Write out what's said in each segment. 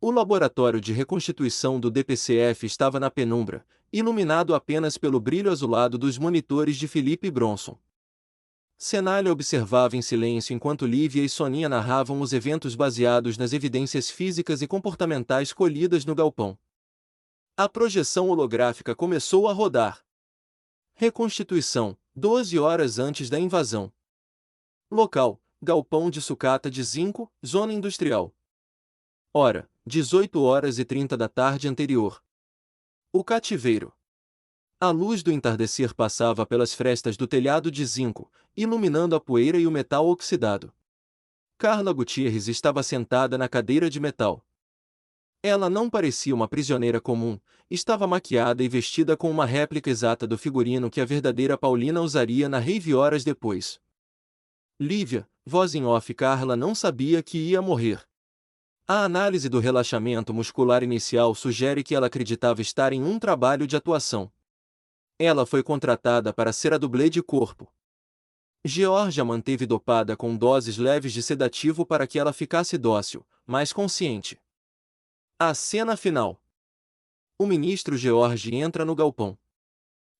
O laboratório de reconstituição do DPCF estava na penumbra, iluminado apenas pelo brilho azulado dos monitores de Philip Bronson. Cenália observava em silêncio enquanto Lívia e Soninha narravam os eventos baseados nas evidências físicas e comportamentais colhidas no galpão. A projeção holográfica começou a rodar. Reconstituição, 12 horas antes da invasão. Local, galpão de sucata de zinco, zona industrial. Hora, 18 horas e 30 da tarde anterior. O cativeiro. A luz do entardecer passava pelas frestas do telhado de zinco, iluminando a poeira e o metal oxidado. Carla Gutierrez estava sentada na cadeira de metal. Ela não parecia uma prisioneira comum, estava maquiada e vestida com uma réplica exata do figurino que a verdadeira Paulina usaria na rave horas depois. Lívia, voz em off. Carla não sabia que ia morrer. A análise do relaxamento muscular inicial sugere que ela acreditava estar em um trabalho de atuação. Ela foi contratada para ser a dublê de corpo. Georgia manteve dopada com doses leves de sedativo para que ela ficasse dócil, mas consciente. A cena final. O ministro George entra no galpão.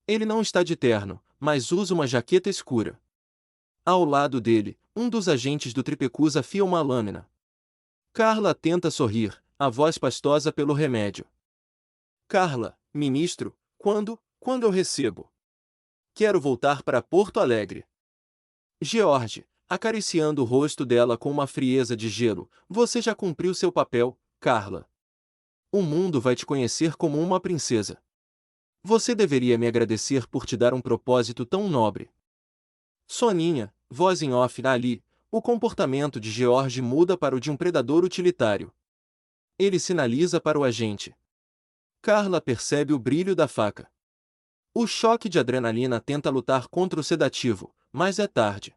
Ele não está de terno, mas usa uma jaqueta escura. Ao lado dele, um dos agentes do Tripecus afia uma lâmina. Carla tenta sorrir, a voz pastosa pelo remédio. Carla, ministro, quando eu recebo? Quero voltar para Porto Alegre. George, acariciando o rosto dela com uma frieza de gelo, você já cumpriu seu papel, Carla. O mundo vai te conhecer como uma princesa. Você deveria me agradecer por te dar um propósito tão nobre. Soninha, voz em off. Ali, o comportamento de George muda para o de um predador utilitário. Ele sinaliza para o agente. Carla percebe o brilho da faca. O choque de adrenalina tenta lutar contra o sedativo, mas é tarde.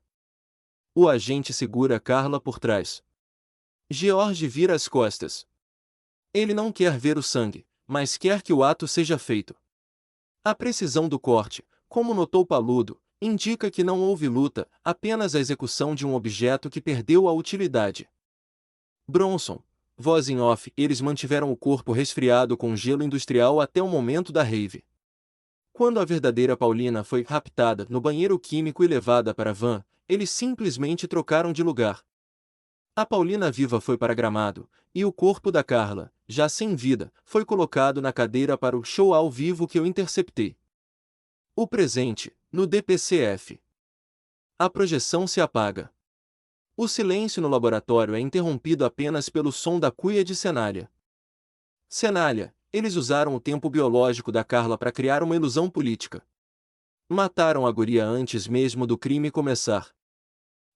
O agente segura Carla por trás. George vira as costas. Ele não quer ver o sangue, mas quer que o ato seja feito. A precisão do corte, como notou Paludo, indica que não houve luta, apenas a execução de um objeto que perdeu a utilidade. Bronson, voz em off. Eles mantiveram o corpo resfriado com gelo industrial até o momento da rave. Quando a verdadeira Paulina foi raptada no banheiro químico e levada para a van, eles simplesmente trocaram de lugar. A Paulina viva foi para Gramado, e o corpo da Carla, já sem vida, foi colocado na cadeira para o show ao vivo que eu interceptei. O presente, no DPCF. A projeção se apaga. O silêncio no laboratório é interrompido apenas pelo som da cuia de Cenália. Cenália, eles usaram o tempo biológico da Carla para criar uma ilusão política. Mataram a guria antes mesmo do crime começar.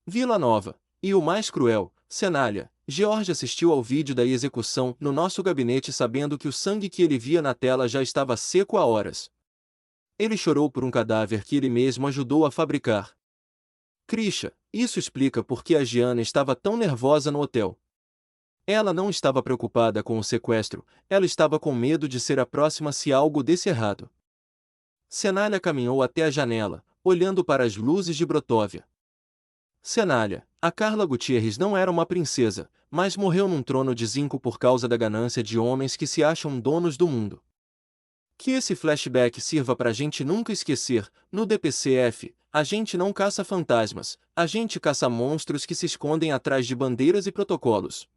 Vila Nova, e o mais cruel, Cenália, George assistiu ao vídeo da execução no nosso gabinete sabendo que o sangue que ele via na tela já estava seco há horas. Ele chorou por um cadáver que ele mesmo ajudou a fabricar. Krisha, isso explica por que a Gianna estava tão nervosa no hotel. Ela não estava preocupada com o sequestro, ela estava com medo de ser a próxima se algo desse errado. Cenália caminhou até a janela, olhando para as luzes de Brotóvia. Cenália, a Carla Gutierrez não era uma princesa, mas morreu num trono de zinco por causa da ganância de homens que se acham donos do mundo. Que esse flashback sirva para a gente nunca esquecer, no DPCF, a gente não caça fantasmas, a gente caça monstros que se escondem atrás de bandeiras e protocolos.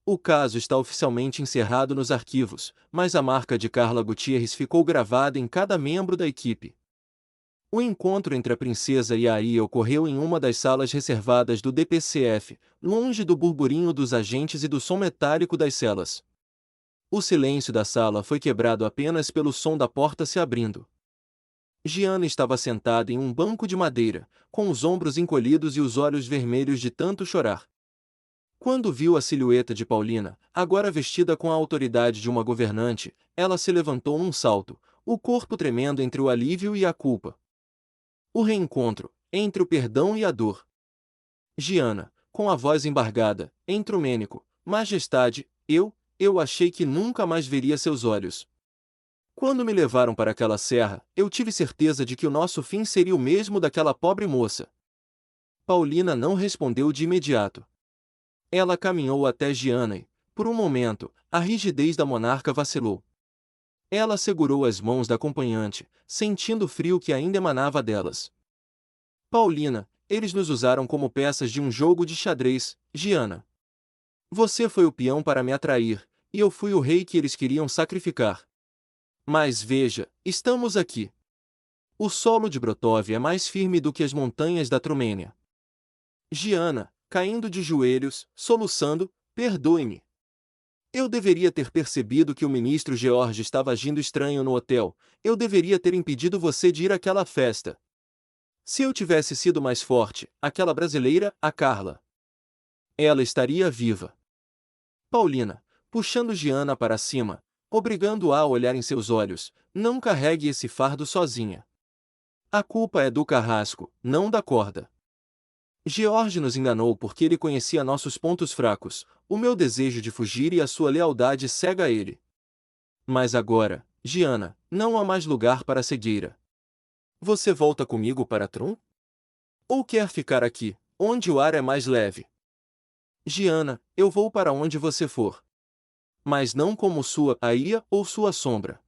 O caso está oficialmente encerrado nos arquivos, mas a marca de Carla Gutierrez ficou gravada em cada membro da equipe. O encontro entre a princesa e a Aria ocorreu em uma das salas reservadas do DPCF, longe do burburinho dos agentes e do som metálico das celas. O silêncio da sala foi quebrado apenas pelo som da porta se abrindo. Gianna estava sentada em um banco de madeira, com os ombros encolhidos e os olhos vermelhos de tanto chorar. Quando viu a silhueta de Paulina, agora vestida com a autoridade de uma governante, ela se levantou num salto, o corpo tremendo entre o alívio e a culpa. O reencontro, entre o perdão e a dor. Gianna, com a voz embargada, entromênico, majestade, eu achei que nunca mais veria seus olhos. Quando me levaram para aquela serra, eu tive certeza de que o nosso fim seria o mesmo daquela pobre moça. Paulina não respondeu de imediato. Ela caminhou até Gianna e, Por um momento, a rigidez da monarca vacilou. Ela segurou as mãos da acompanhante, sentindo o frio que ainda emanava delas. Paulina, eles nos usaram como peças de um jogo de xadrez, Giana. Você foi o peão para me atrair, e eu fui o rei que eles queriam sacrificar. Mas veja, estamos aqui. O solo de Brotov é mais firme do que as montanhas da Trumênia. Giana, caindo de joelhos, soluçando, perdoe-me. Eu deveria ter percebido que o ministro George estava agindo estranho no hotel. Eu deveria ter impedido você de ir àquela festa. Se eu tivesse sido mais forte, aquela brasileira, a Carla. Ela estaria viva. Paulina, puxando Giana para cima, obrigando-a a olhar em seus olhos, não carregue esse fardo sozinha. A culpa é do carrasco, não da corda. George nos enganou porque ele conhecia nossos pontos fracos, o meu desejo de fugir e a sua lealdade cega a ele. Mas agora, Giana, não há mais lugar para a cegueira. Você volta comigo para Trum? Ou quer ficar aqui, onde o ar é mais leve? Giana, eu vou para onde você for. Mas não como sua aia ou sua sombra.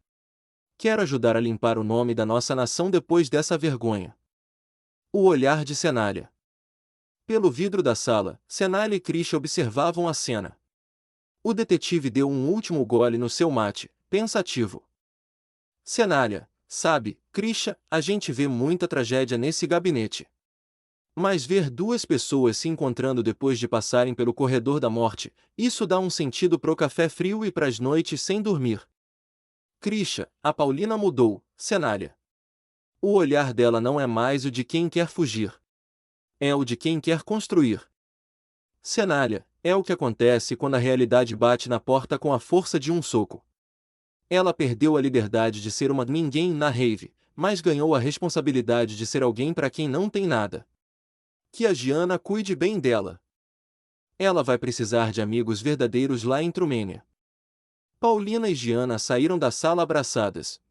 Quero ajudar a limpar o nome da nossa nação depois dessa vergonha. O olhar de Cenália. Pelo vidro da sala, Cenália e Krisha observavam a cena. O detetive deu um último gole no seu mate, pensativo. Cenália, sabe, Krisha, a gente vê muita tragédia nesse gabinete. Mas ver duas pessoas se encontrando depois de passarem pelo corredor da morte, isso dá um sentido pro café frio e pras noites sem dormir. Krisha, a Paulina mudou, Cenália. O olhar dela não é mais o de quem quer fugir. É o de quem quer construir. Cenália, é o que acontece quando a realidade bate na porta com a força de um soco. Ela perdeu a liberdade de ser uma ninguém na rave, mas ganhou a responsabilidade de ser alguém para quem não tem nada. Que a Giana cuide bem dela. Ela vai precisar de amigos verdadeiros lá em Trumênia. Paulina e Giana saíram da sala abraçadas.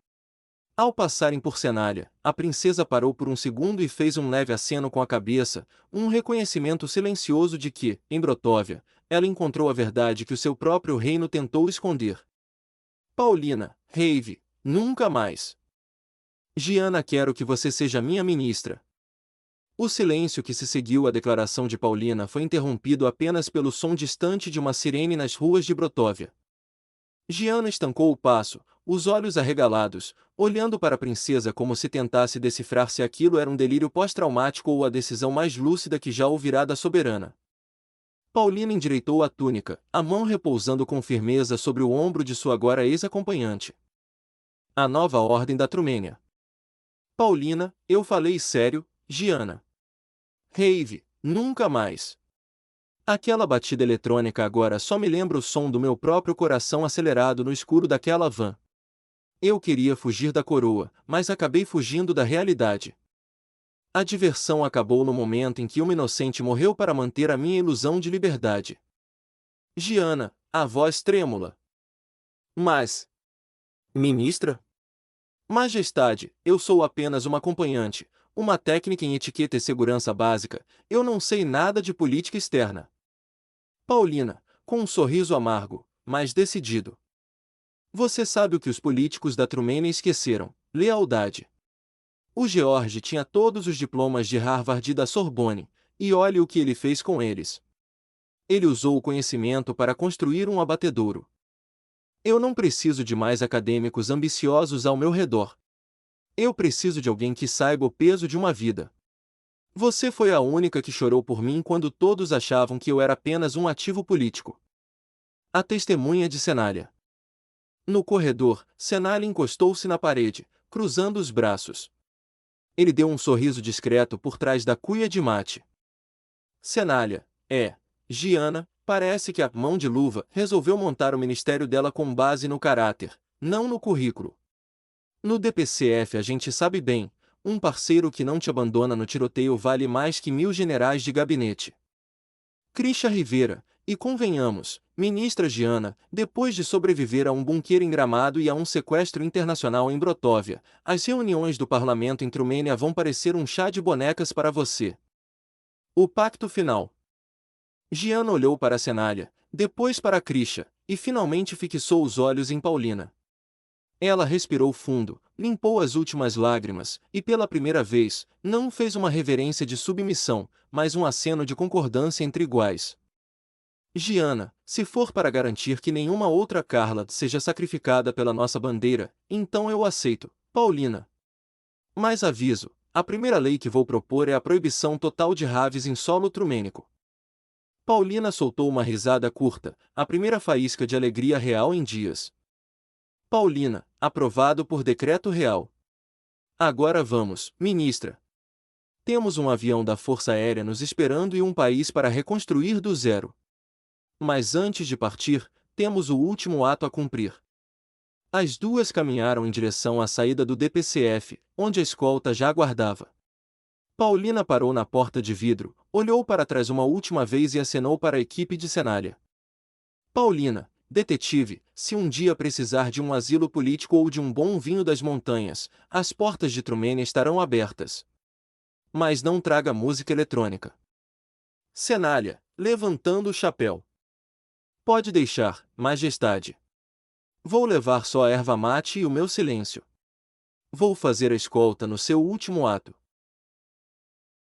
Ao passarem por Cenália, a princesa parou por um segundo e fez um leve aceno com a cabeça, um reconhecimento silencioso de que, em Brotóvia, ela encontrou a verdade que o seu próprio reino tentou esconder. Paulina, rave, nunca mais. Giana, quero que você seja minha ministra. O silêncio que se seguiu à declaração de Paulina foi interrompido apenas pelo som distante de uma sirene nas ruas de Brotóvia. Giana estancou o passo, os olhos arregalados, olhando para a princesa como se tentasse decifrar se aquilo era um delírio pós-traumático ou a decisão mais lúcida que já ouvirá da soberana. Paulina endireitou a túnica, a mão repousando com firmeza sobre o ombro de sua agora ex-acompanhante. A nova ordem da Trumênia. Paulina, eu falei sério, Giana. Rave, nunca mais. Aquela batida eletrônica agora só me lembra o som do meu próprio coração acelerado no escuro daquela van. Eu queria fugir da coroa, mas acabei fugindo da realidade. A diversão acabou no momento em que uma inocente morreu para manter a minha ilusão de liberdade. Giana, a voz trêmula. Mas... Ministra? Majestade, eu sou apenas uma acompanhante, uma técnica em etiqueta e segurança básica, eu não sei nada de política externa. Paulina, com um sorriso amargo, mas decidido. Você sabe o que os políticos da Trumênia esqueceram: lealdade. O George tinha todos os diplomas de Harvard e da Sorbonne, e olhe o que ele fez com eles. Ele usou o conhecimento para construir um abatedouro. Eu não preciso de mais acadêmicos ambiciosos ao meu redor. Eu preciso de alguém que saiba o peso de uma vida. Você foi a única que chorou por mim quando todos achavam que eu era apenas um ativo político. A testemunha de Cenália. No corredor, Cenália encostou-se na parede, cruzando os braços. Ele deu um sorriso discreto por trás da cuia de mate. Cenália, Giana, parece que a mão de luva resolveu montar o ministério dela com base no caráter, não no currículo. No DPCF a gente sabe bem, um parceiro que não te abandona no tiroteio vale mais que 1000 generais de gabinete. Krisha Rivera, e convenhamos, ministra Giana, depois de sobreviver a um bunker em Gramado e a um sequestro internacional em Brotóvia, as reuniões do parlamento em Trumênia vão parecer um chá de bonecas para você. O pacto final. Giana olhou para Cenália, Depois para Krisha, e finalmente fixou os olhos em Paulina. Ela respirou fundo, limpou as últimas lágrimas, e pela primeira vez, não fez uma reverência de submissão, mas um aceno de concordância entre iguais. Giana, se for para garantir que nenhuma outra Carla seja sacrificada pela nossa bandeira, então eu aceito, Paulina. Mas aviso, a primeira lei que vou propor é a proibição total de raves em solo trumênico. Paulina soltou uma risada curta, a primeira faísca de alegria real em dias. Paulina, aprovado por decreto real. Agora vamos, ministra. Temos um avião da Força Aérea nos esperando e um país para reconstruir do zero. Mas antes de partir, temos o último ato a cumprir. As duas caminharam em direção à saída do DPCF, onde a escolta já aguardava. Paulina parou na porta de vidro, olhou para trás uma última vez e acenou para a equipe de Cenália. Paulina, detetive, se um dia precisar de um asilo político ou de um bom vinho das montanhas, as portas de Trumênia estarão abertas. Mas não traga música eletrônica. Cenália, levantando o chapéu. Pode deixar, majestade. Vou levar só a erva mate e o meu silêncio. Vou fazer a escolta no seu último ato.